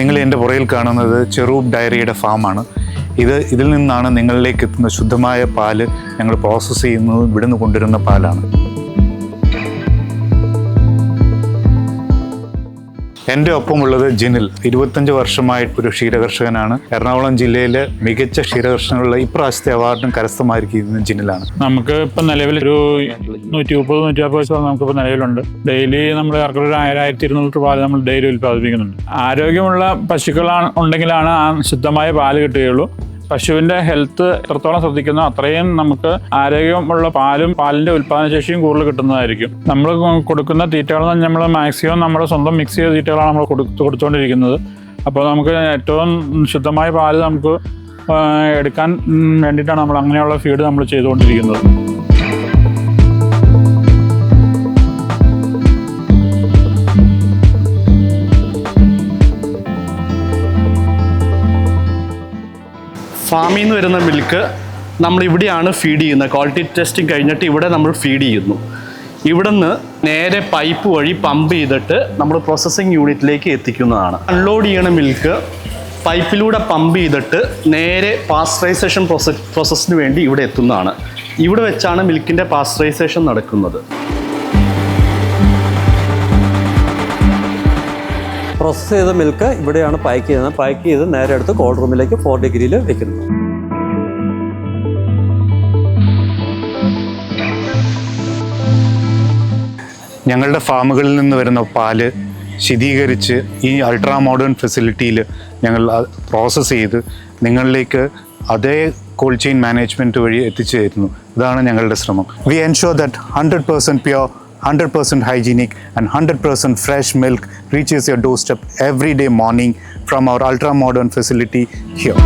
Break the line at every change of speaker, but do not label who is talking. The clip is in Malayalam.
നിങ്ങൾ എൻ്റെ പുറകിൽ കാണുന്നത് ചെറൂബ് ഡയറിയുടെ ഫാമാണ്. ഇതിൽ നിന്നാണ് നിങ്ങളിലേക്ക് എത്തുന്ന ശുദ്ധമായ പാല് ഞങ്ങൾ പ്രോസസ്സ് ചെയ്യുന്നത്, ഇവിടുന്ന് കൊണ്ടുവരുന്ന പാലാണ്. എൻ്റെ ഒപ്പമുള്ളത് ജിനിൽ. 25 വർഷമായിട്ടൊരു ക്ഷീരകർഷകനാണ്. എറണാകുളം ജില്ലയിലെ മികച്ച ക്ഷീരകർഷകനുള്ള ഇപ്രാവശ്യത്തെ അവാർഡും കരസ്ഥമായിരിക്കുന്നത് ജിനിലാണ്.
നമുക്ക് ഇപ്പം നിലവിൽ ഒരു 130-150 നമുക്കിപ്പോൾ നിലവിലുണ്ട്. ഡെയിലി നമ്മൾ ഒരു 1200 പാല് നമ്മൾ ഡെയിലി ഉൽപ്പാദിപ്പിക്കുന്നുണ്ട്. ആരോഗ്യമുള്ള പശുക്കളാണ് ഉണ്ടെങ്കിലാണ് ആ ശുദ്ധമായ പാല് കിട്ടുകയുള്ളൂ. പശുവിൻ്റെ ഹെൽത്ത് എത്രത്തോളം ശ്രദ്ധിക്കുന്നോ അത്രയും നമുക്ക് ആരോഗ്യമുള്ള പാലും പാലിൻ്റെ ഉൽപ്പാദനശേഷിയും കൂടുതൽ കിട്ടുന്നതായിരിക്കും. നമ്മൾ കൊടുക്കുന്ന തീറ്റകളെന്ന് നമ്മൾ മാക്സിമം നമ്മുടെ സ്വന്തം മിക്സ് ചെയ്ത തീറ്റകളാണ് നമ്മൾ കൊടുത്തുകൊണ്ടിരിക്കുന്നത്. അപ്പോൾ നമുക്ക് ഏറ്റവും ശുദ്ധമായ പാല് നമുക്ക് എടുക്കാൻ വേണ്ടിയിട്ടാണ് നമ്മൾ അങ്ങനെയുള്ള ഫീഡ് നമ്മൾ ചെയ്തുകൊണ്ടിരിക്കുന്നത്.
ഫാമിൽ നിന്ന് വരുന്ന മിൽക്ക് നമ്മളിവിടെയാണ് ഫീഡ് ചെയ്യുന്നത്. ക്വാളിറ്റി ടെസ്റ്റിംഗ് കഴിഞ്ഞിട്ട് ഇവിടെ നമ്മൾ ഫീഡ് ചെയ്യുന്നു. ഇവിടെ നിന്ന് നേരെ പൈപ്പ് വഴി പമ്പ് ചെയ്തിട്ട് നമ്മൾ പ്രോസസ്സിങ് യൂണിറ്റിലേക്ക് എത്തിക്കുന്നതാണ്. അൺലോഡ് ചെയ്യണ മിൽക്ക് പൈപ്പിലൂടെ പമ്പ് ചെയ്തിട്ട് നേരെ പാസ്ചറൈസേഷൻ പ്രോസസ്സിന് വേണ്ടി ഇവിടെ എത്തുന്നതാണ്. ഇവിടെ വെച്ചാണ് മിൽക്കിൻ്റെ പാസ്ചറൈസേഷൻ നടക്കുന്നത്.
പ്രോസസ്സ് ചെയ്ത മിൽക്ക് ഇവിടെയാണ് പാക്ക് ചെയ്യുന്നത്. പാക്ക് ചെയ്ത് നേരെ എടുത്ത് കോൾഡ് റൂമിലേക്ക് 4 ഡിഗ്രിയിൽ വെക്കുന്നു.
ഞങ്ങളുടെ ഫാമുകളിൽ നിന്ന് വരുന്ന പാല് ശീതീകരിച്ച് ഈ അൾട്രാ മോഡേൺ ഫെസിലിറ്റിയിൽ ഞങ്ങൾ പ്രോസസ്സ് ചെയ്ത് നിങ്ങളിലേക്ക് അതേ കോൾഡ് ചെയിൻ മാനേജ്മെൻറ്റ് വഴി എത്തിച്ചു തരുന്നു. ഇതാണ് ഞങ്ങളുടെ ശ്രമം. We ensure that 100% pure, 100% hygienic and 100% fresh milk reaches your doorstep every day morning from our ultra modern facility here.